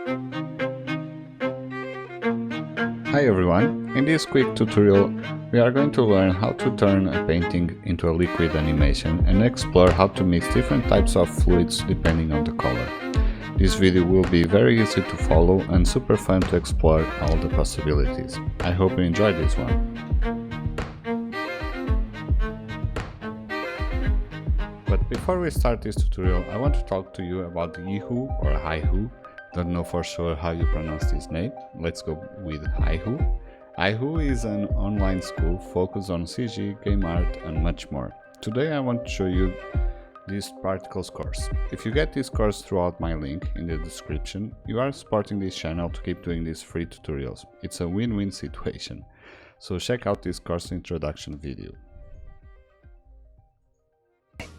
Hi everyone, in this quick tutorial we are going to learn how to turn a painting into a liquid animation and explore how to mix different types of fluids depending on the color. This video will be very easy to follow and super fun to explore all the possibilities. I hope you enjoyed this one. But before we start this tutorial, I want to talk to you about the Yihu or Haihu. Don't know for sure how you pronounce this name. Let's go with Haihu. Haihu is an online school focused on CG, game art and much more. Today I want to show you this particles course. If you get this course throughout my link in the description, you are supporting this channel to keep doing these free tutorials. It's a win-win situation. So check out this course introduction video.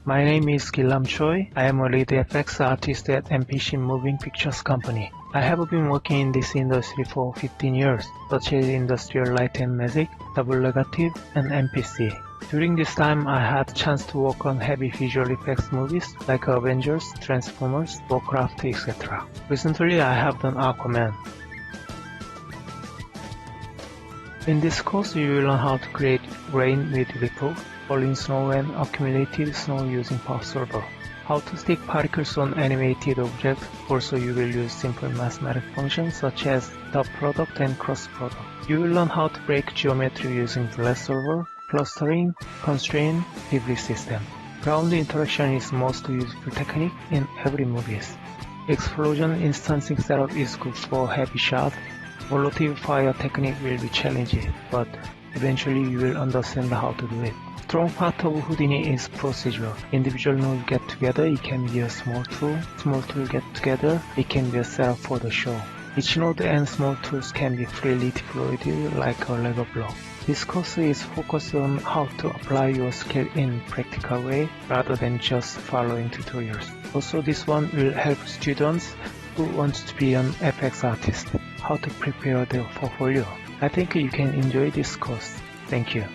My name is Gilam Choi. I am a lead FX artist at MPC Moving Pictures Company. I have been working in this industry for 15 years, such as Industrial Light and Magic, Double Negative, and MPC. During this time, I had a chance to work on heavy visual effects movies like Avengers, Transformers, Warcraft, etc. Recently, I have done Aquaman. In this course, you will learn how to create rain with ripple, falling snow and accumulated snow using Power Solver. How to stick particles on animated objects. Also, you will use simple mathematical functions such as dot product and cross product. You will learn how to break geometry using Blast Solver, clustering, constraint, debris system. Ground interaction is most useful technique in every movies. Explosion instancing setup is good for heavy shot. Volatile fire technique will be challenging, but eventually you will understand how to do it. Strong part of Houdini is procedural. Individual nodes get together, it can be a small tool get together, it can be a setup for the show. Each node and small tools can be freely deployed like a Lego block. This course is focused on how to apply your skill in practical way rather than just following tutorials. Also, this one will help students who want to be an FX artist, how to prepare their portfolio. I think you can enjoy this course. Thank you.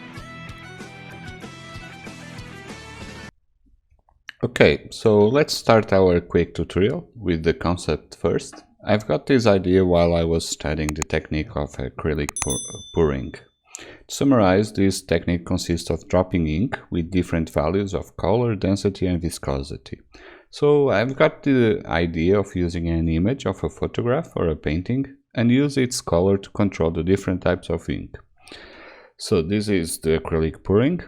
Okay, so let's start our quick tutorial with the concept first. I've got this idea while I was studying the technique of acrylic pouring. To summarize, this technique consists of dropping ink with different values of color, density and viscosity. So I've got the idea of using an image of a photograph or a painting and use its color to control the different types of ink. So this is the acrylic pouring.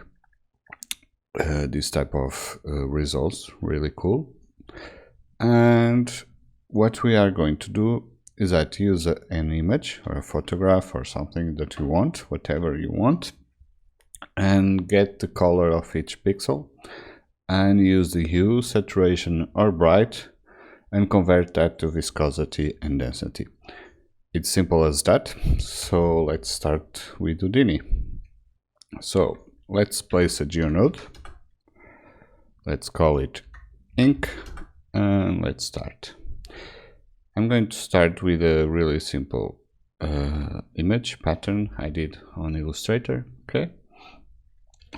This type of results, really cool. And what we are going to do is that use an image or a photograph or something that you want, whatever you want, and get the color of each pixel and use the hue, saturation or bright and convert that to viscosity and density. It's simple as that. So let's start with Houdini. So let's place a geonode. Let's call it ink and let's start. I'm going to start with a really simple image pattern I did on Illustrator. Okay,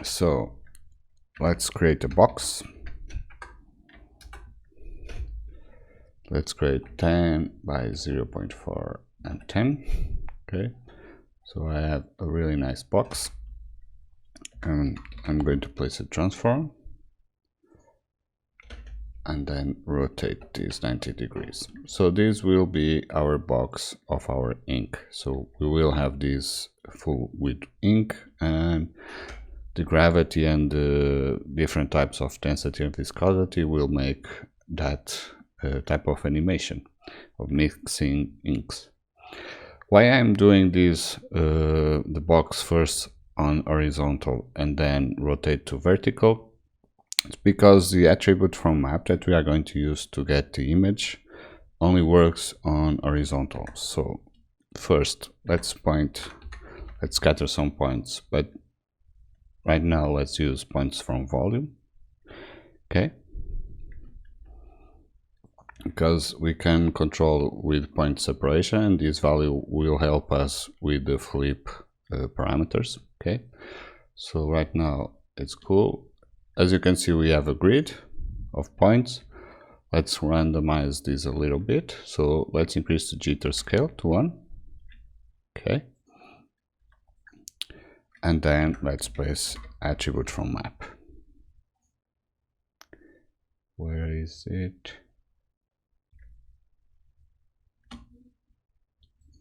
so let's create a box. Let's create 10 by 0.4 and 10. Okay, so I have a really nice box and I'm going to place a transform and then rotate this 90 degrees. So this will be our box of our ink. So we will have this full with ink and the gravity and the different types of density and viscosity will make that type of animation of mixing inks. Why I'm doing this, the box first on horizontal and then rotate to vertical, it's because the attribute from map that we are going to use to get the image only works on horizontal. So first let's scatter some points, but right now let's use points from volume. Okay, because we can control with point separation and this value will help us with the flip parameters. Okay, so right now it's cool. As you can see, we have a grid of points. Let's randomize this a little bit. So let's increase the jitter scale to 1. Okay. And then let's place attribute from map. Where is it?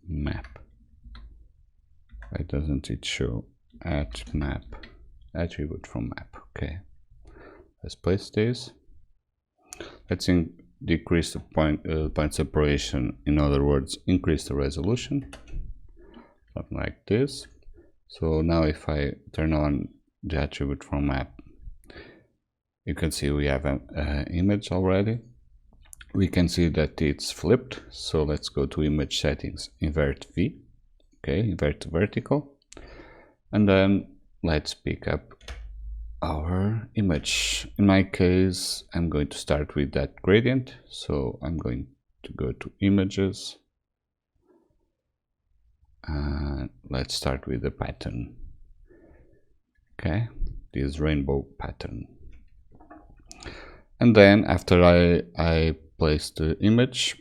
Map. Why doesn't it show at map? Attribute from map. Okay. Let's place this. Let's decrease the point separation. In other words, increase the resolution. Something like this. So now if I turn on the attribute from map, you can see we have an image already. We can see that it's flipped. So let's go to image settings, invert V. Okay, invert to vertical. And then let's pick up our image. In my case, I'm going to start with that gradient. So I'm going to go to images. And let's start with the pattern. Okay, this rainbow pattern. And then after I place the image,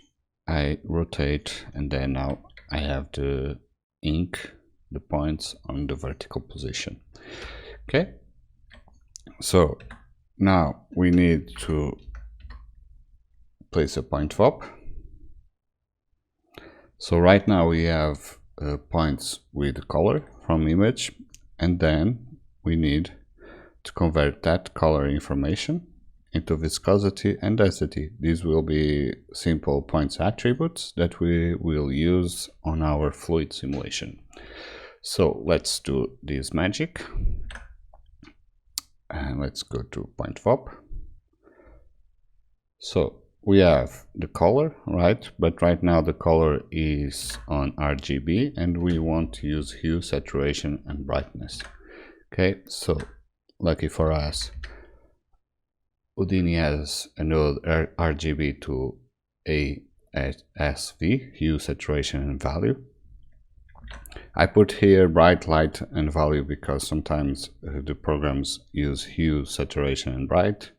I rotate, and then now I have the ink, the points on the vertical position. Okay, so now we need to place a point FOB. So right now we have points with color from image, and then we need to convert that color information into viscosity and density. These will be simple points attributes that we will use on our fluid simulation. So let's do this magic, and let's go to point FOB. So we have the color, right? But right now the color is on RGB, and we want to use hue, saturation, and brightness. Okay, so lucky for us, Houdini has a node RGB to ASV, hue, saturation, and value. I put here bright, light, and value because sometimes the programs use hue, saturation, and bright.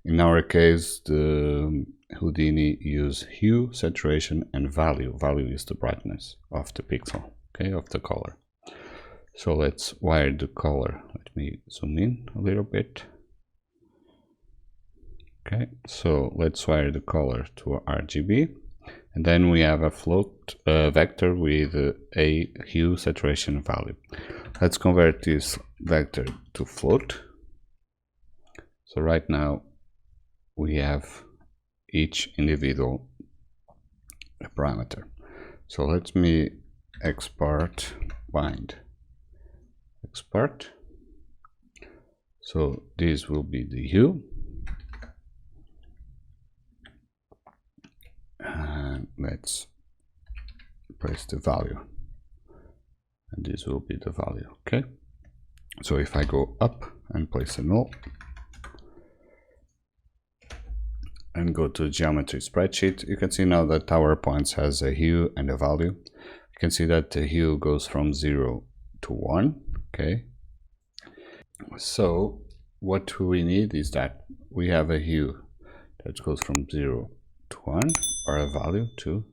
In our case, the Houdini use hue, saturation, and value. Value is the brightness of the pixel, okay, of the color. So let's wire the color. Let me zoom in a little bit. Okay, so let's wire the color to RGB, and then we have a float vector with a hue, saturation, value. Let's convert this vector to float. So right now we have each individual parameter. So let me export bind. Export. So this will be the hue. And let's place the value. And this will be the value, okay? So if I go up and place a null, and go to geometry spreadsheet, you can see now that our points has a hue and a value. You can see that the hue goes from 0 to 1, okay? So what we need is that we have a hue that goes from 0 to 1, or a value 2,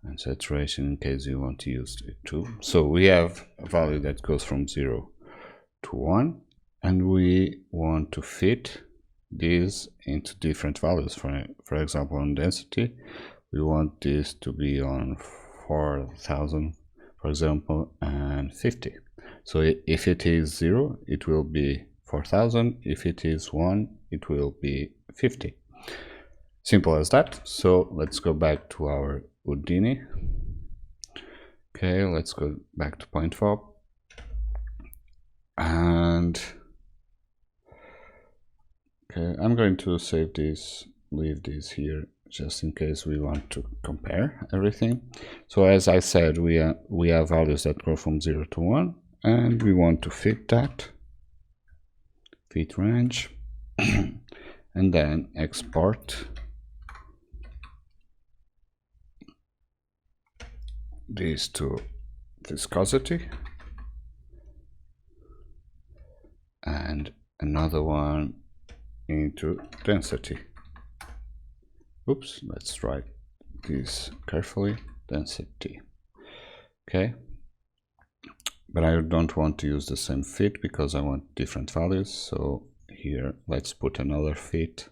and saturation in case you want to use it 2. So we have a value that goes from 0 to 1, and we want to fit these into different values. For example, on density, we want this to be on 4000, for example, and 50. So if it is 0, it will be 4000. If it is 1, it will be 50. Simple as that. So let's go back to our Houdini. Okay, let's go back to point FOB. And okay, I'm going to save this, leave this here, just in case we want to compare everything. So as I said, we have values that go from 0 to 1, and we want to fit that, fit range, and then export this to viscosity, and another one into density. Oops, let's write this carefully. Density. Okay. But I don't want to use the same fit because I want different values. So here, let's put another fit.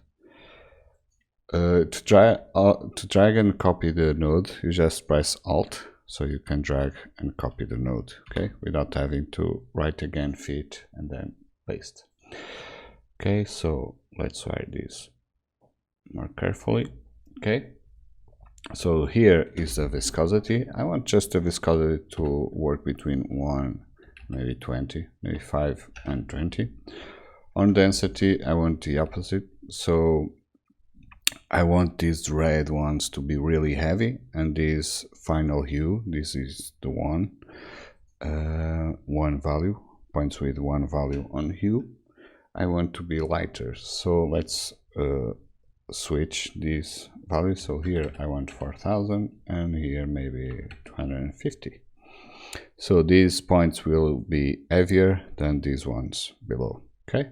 To drag and copy the node, you just press Alt, so you can drag and copy the node, okay, without having to write again fit and then paste. Okay, so let's write this more carefully. Okay, so here is the viscosity. I want just the viscosity to work between 1, maybe 20, maybe 5 and 20. On density, I want the opposite. So I want these red ones to be really heavy, and this final hue, this is the one value, points with one value on hue. I want to be lighter, so let's switch these values. So here I want 4000 and here maybe 250. So these points will be heavier than these ones below. Okay,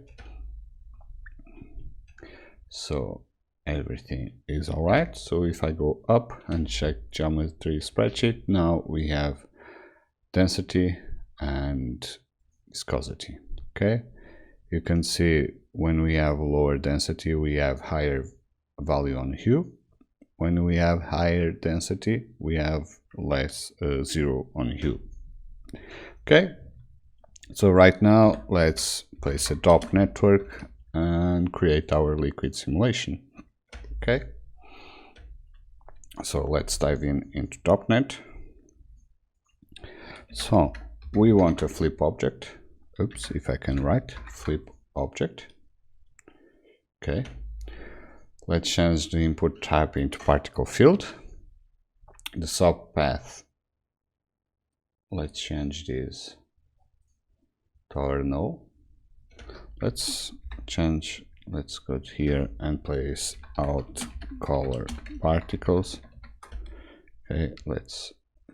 so everything is all right. So if I go up and check geometry spreadsheet, now we have density and viscosity. Okay, you can see when we have lower density, we have higher value on hue. When we have higher density, we have less 0 on hue. Okay, so right now let's place a DOP network and create our liquid simulation. Okay, so let's dive into DOPNet. So we want a flip object. Oops, if I can write flip object. Okay, let's change the input type into particle field. The subpath, let's change this to our null. Let's go here and place out color particles. Okay, let's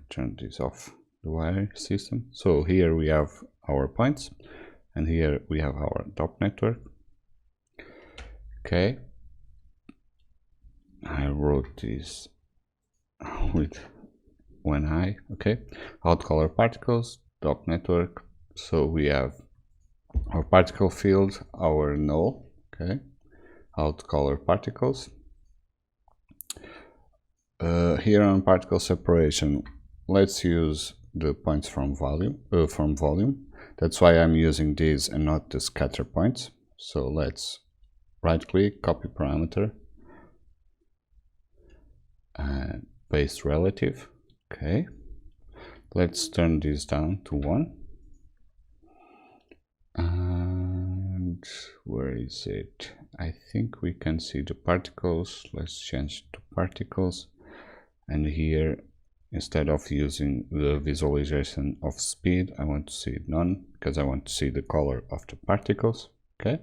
turn this off the wire system. So here we have our points and here we have our DOP network. Okay, I wrote this with one eye. Okay, out color particles, DOP network. So we have our particle field, our null. Okay, out color particles. Here on particle separation, let's use the points from volume. That's why I'm using these and not the scatter points. So let's right click, copy parameter, and paste relative. Okay, let's turn this down to 1. And where is it? I think we can see the particles. Let's change to particles. And here, instead of using the visualization of speed, I want to see none because I want to see the color of the particles. Okay,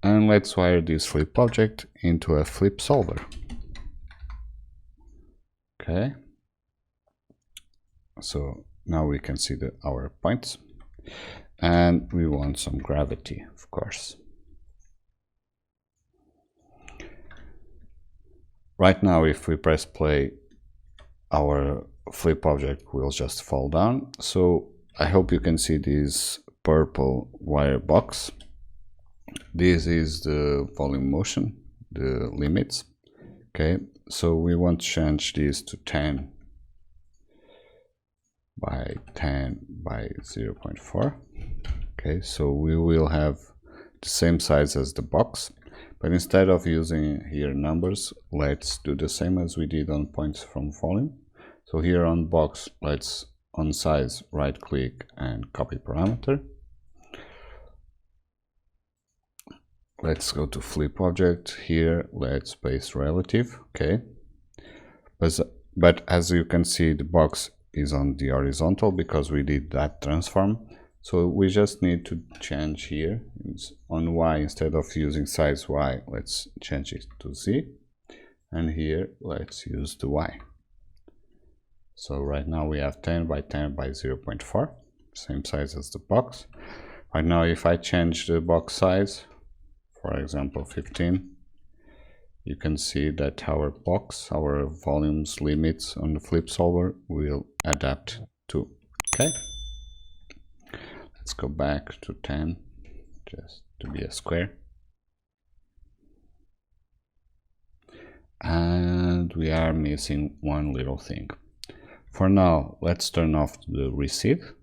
and let's wire this flip object into a flip solver. Okay, so now we can see our points, and we want some gravity, of course. Right now, if we press play, our flip object will just fall down. So I hope you can see this purple wire box. This is the volume motion, the limits. Okay, so we want to change this to 10 by 10 by 0.4. Okay, so we will have the same size as the box, but instead of using here numbers, let's do the same as we did on points from volume. So here on box, let's on size right click and copy parameter. Let's go to flip object. Here let's paste relative. Okay, but as you can see, the box is on the horizontal because we did that transform. So we just need to change here. It's on Y, instead of using size Y, let's change it to Z, and here let's use the Y. So right now we have 10 by 10 by 0.4, same size as the box. Right now if I change the box size, for example 15, you can see that our box, our volumes limits on the flip solver will adapt to. Okay, let's go back to 10 just to be a square. And we are missing one little thing. For now, let's turn off the receive.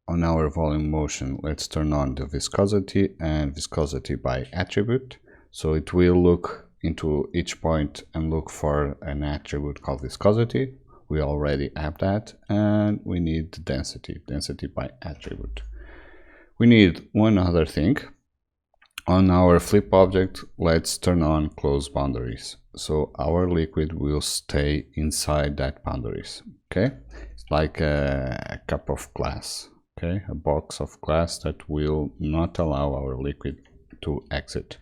On our volume motion, let's turn on the viscosity and viscosity by attribute. So it will look into each point and look for an attribute called viscosity. We already have that. And we need the density, density by attribute. We need one other thing. On our flip object, let's turn on close boundaries. So our liquid will stay inside that boundaries. Okay, it's like a cup of glass. Okay, a box of glass that will not allow our liquid to exit.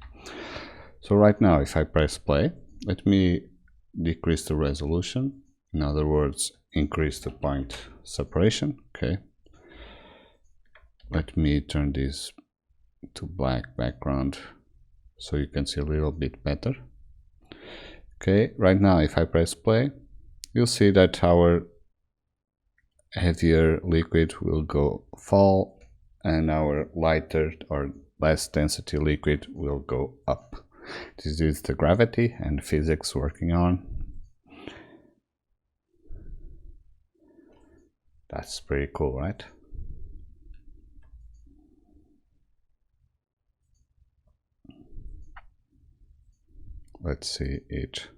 So right now, if I press play, let me decrease the resolution. In other words, increase the point separation. Okay, let me turn this to black background so you can see a little bit better. Okay, right now if I press play, you'll see that our heavier liquid will go fall and our lighter or less density liquid will go up. This is the gravity and physics working on. That's pretty cool, right? Let's see it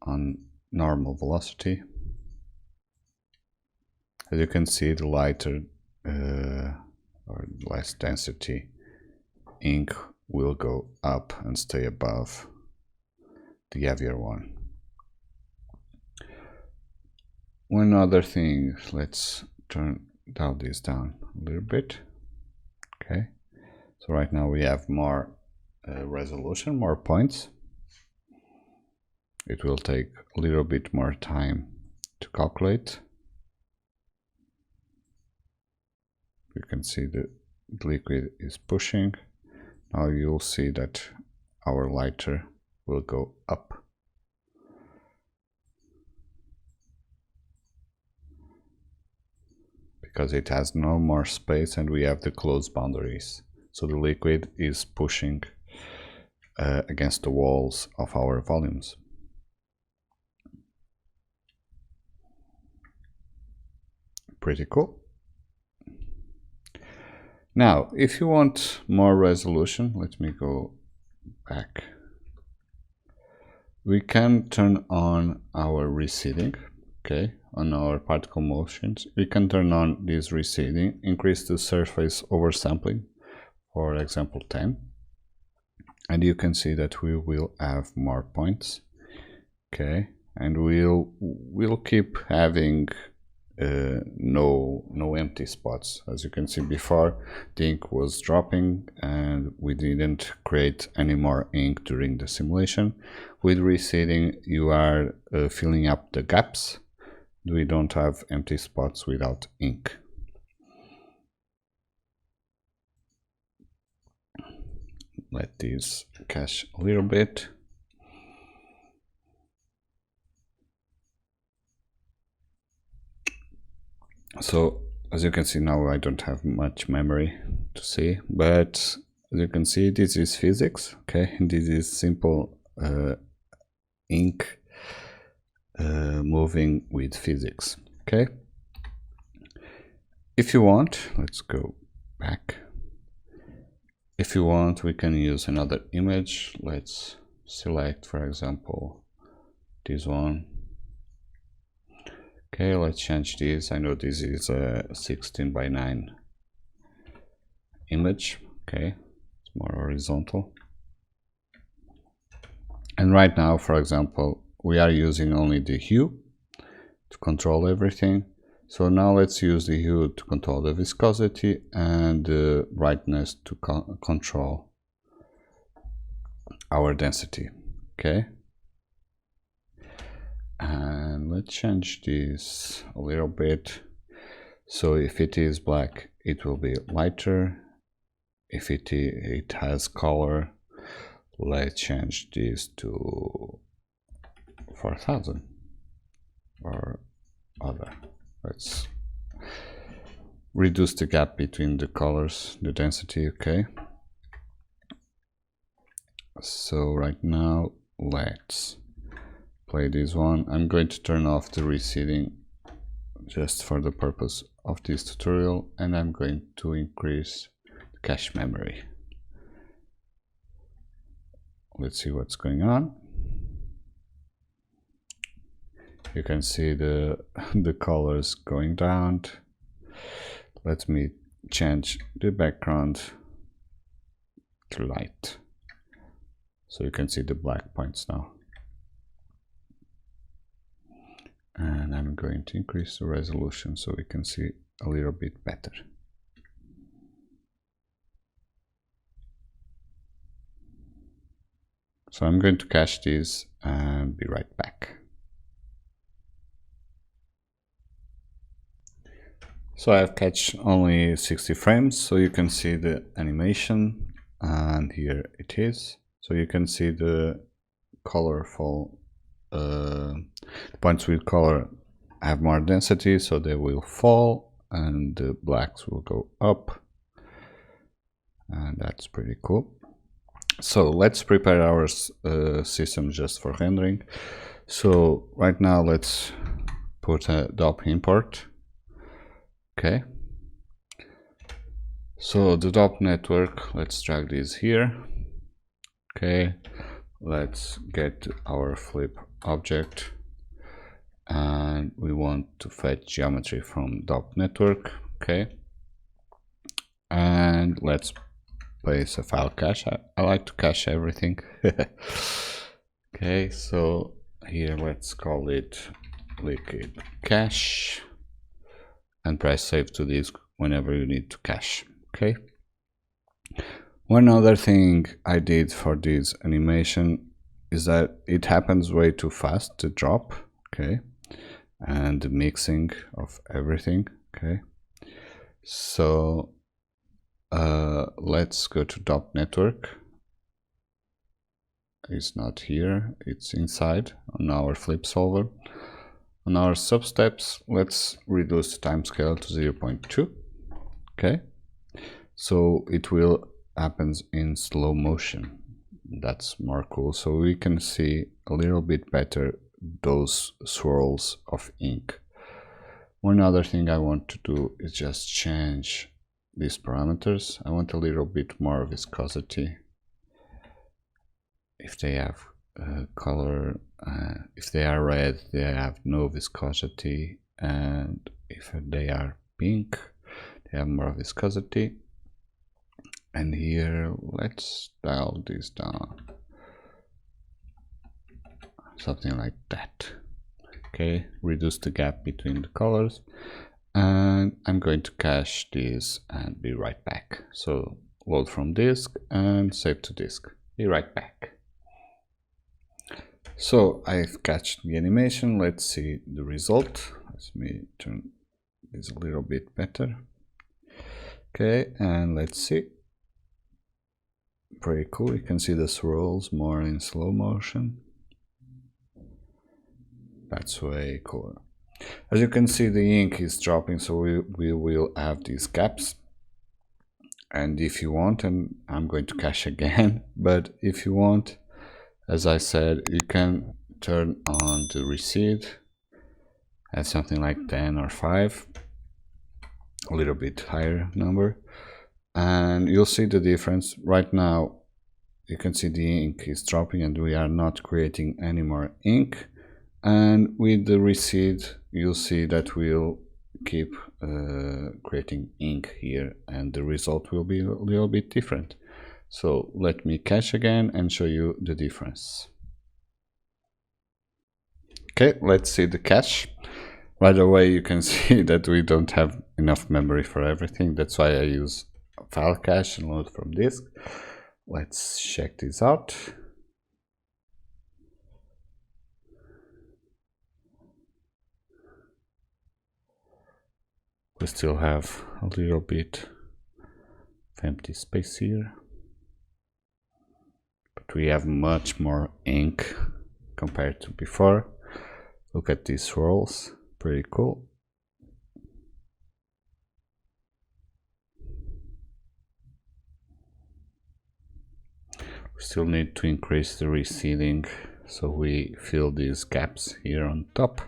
on normal velocity. As you can see, the lighter or less density ink will go up and stay above the heavier one. One other thing, let's dial this down a little bit. Okay, so right now we have more resolution, more points. It will take a little bit more time to calculate. You can see the liquid is pushing. Now you'll see that our lighter will go up. Because it has no more space and we have the closed boundaries. So the liquid is pushing against the walls of our volumes. Pretty cool. Now, if you want more resolution, let me go back. We can turn on our receding, okay, on our particle motions. We can turn on this receding, increase the surface oversampling, for example 10. And you can see that we will have more points, okay, and we'll keep having no empty spots. As you can see before, the ink was dropping and we didn't create any more ink during the simulation. With receding, you are filling up the gaps. We don't have empty spots without ink. Let this cache a little bit. So as you can see now, I don't have much memory to see, but as you can see, this is physics, okay? This is simple ink moving with physics, okay? If you want, let's go back. If you want, we can use another image. Let's select, for example, this one. Okay, let's change this. I know this is a 16 by 9 image. Okay, it's more horizontal. And right now, for example, we are using only the hue to control everything. So now let's use the hue to control the viscosity and the brightness to control our density. Okay. And let's change this a little bit. So if it is black, it will be lighter. If it has color, let's change this to 4000 or other. Let's reduce the gap between the colors, the density. Okay, so right now let's play this one. I'm going to turn off the receding just for the purpose of this tutorial, and I'm going to increase the cache memory. Let's see what's going on. You can see the colors going down. Let me change the background to light, so you can see the black points now. And I'm going to increase the resolution so we can see a little bit better. So I'm going to cache this and be right back. So I've cached only 60 frames, so you can see the animation, and here it is. So you can see the colorful points with color have more density, so they will fall, and the blacks will go up, and that's pretty cool. So let's prepare our system just for rendering. So right now let's put a DOP import. Okay, so the DOP network, let's drag this here. Okay, let's get our flip object, and we want to fetch geometry from DOP network. Okay, and let's place a file cache. I like to cache everything. Okay, so here let's call it liquid cache, and press save to disk whenever you need to cache. Okay, one other thing I did for this animation is that it happens way too fast, the drop, okay, and the mixing of everything. Okay, so let's go to DOP network. It's not here, it's inside on our flip solver. On our substeps, let's reduce the time scale to 0.2. Okay, so it will happen in slow motion. That's more cool, so we can see a little bit better those swirls of ink. One other thing I want to do is just change these parameters. I want a little bit more viscosity. If they have color, if they are red, they have no viscosity, and if they are pink, they have more viscosity. And here let's dial this down, something like that. Okay, reduce the gap between the colors, and I'm going to cache this and be right back. So load from disk and save to disk. Be right back. So I've cached the animation. Let's see the result. Let me turn this a little bit better. Okay, and let's see. Pretty cool. You can see the swirls more in slow motion. That's way cooler. As you can see, the ink is dropping, so we will have these gaps. And if you want, and I'm going to cache again, but if you want, as I said, you can turn on the recede at something like 10 or 5, a little bit higher number, and you'll see the difference. Right now you can see the ink is dropping and we are not creating any more ink, and with the recede you'll see that we'll keep creating ink here, and the result will be a little bit different. So let me cache again and show you the difference. Okay, let's see the cache. Right away you can see that we don't have enough memory for everything. That's why I use file cache and load from disk. Let's check this out. We still have a little bit of empty space here, but fact, we have much more ink compared to before. Look at these swirls, pretty cool. We still need to increase the resealing so we fill these gaps here on top,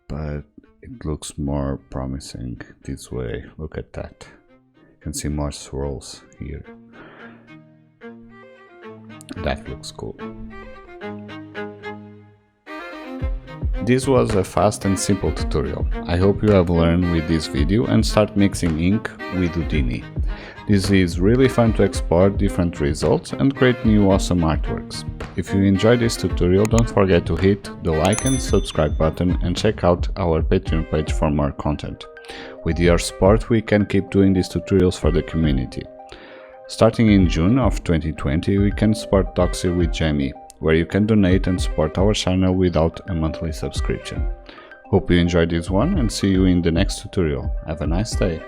but it looks more promising this way. Look at that. You can see more swirls here. That looks cool. This was a fast and simple tutorial. I hope you have learned with this video and start mixing ink with Houdini. This is really fun to explore different results and create new awesome artworks. If you enjoyed this tutorial, don't forget to hit the like and subscribe button and check out our Patreon page for more content. With your support, we can keep doing these tutorials for the community. Starting in June of 2020, we can support Doxia with Jamie, where you can donate and support our channel without a monthly subscription. Hope you enjoyed this one and see you in the next tutorial. Have a nice day!